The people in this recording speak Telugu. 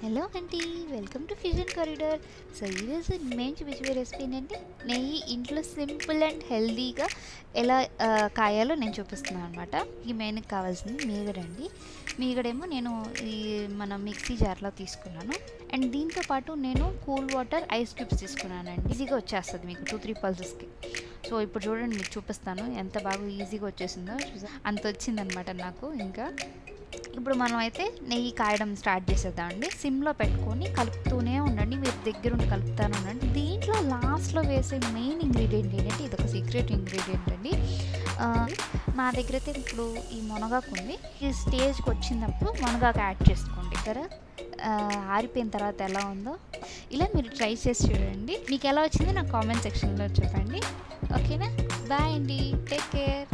హలో అండి, welcome to fusion corridor. So ఈరోజు మేము చూపించే రెసిపీ ఏంటంటే నెయ్యి ఇంట్లో సింపుల్ అండ్ హెల్దీగా ఎలా కాయాలో నేను చూపిస్తున్నాను అనమాట. ఈ మెయిన్కి కావాల్సింది మీగడండి. మీగడేమో నేను ఈ మన మిక్సీ జార్లో తీసుకున్నాను. అండ్ దీంతోపాటు నేను కూల్ వాటర్ ఐస్ క్యూబ్స్ తీసుకున్నానండి. ఈజీగా వచ్చేస్తుంది మీకు 2-3 పల్సెస్కి. సో ఇప్పుడు చూడండి, మీకు చూపిస్తాను ఎంత బాగా ఈజీగా వచ్చేసిందో. అంత వచ్చిందనమాట నాకు. ఇంకా ఇప్పుడు మనం అయితే నెయ్యి కాయడం స్టార్ట్ చేసేద్దామండి. సిమ్లో పెట్టుకొని కలుపుతూనే ఉండండి, మీరు దగ్గరుండి కలుపుతూనే ఉండండి. దీంట్లో లాస్ట్లో వేసే మెయిన్ ఇంగ్రీడియంట్ ఏంటంటే ఇది ఒక సీక్రెట్ ఇంగ్రీడియంట్ అండి. మా దగ్గర అయితే ఇప్పుడు ఈ మునగాకు ఉంది. ఈ స్టేజ్కి వచ్చినప్పుడు మునగాకు యాడ్ చేసుకోండి. ఆరిపోయిన తర్వాత ఎలా ఉందో ఇలా మీరు ట్రై చేసి చూడండి. మీకు ఎలా వచ్చింది నాకు కామెంట్ సెక్షన్లో చెప్పండి. ఓకేనా? బాయ్ అండి, టేక్ కేర్.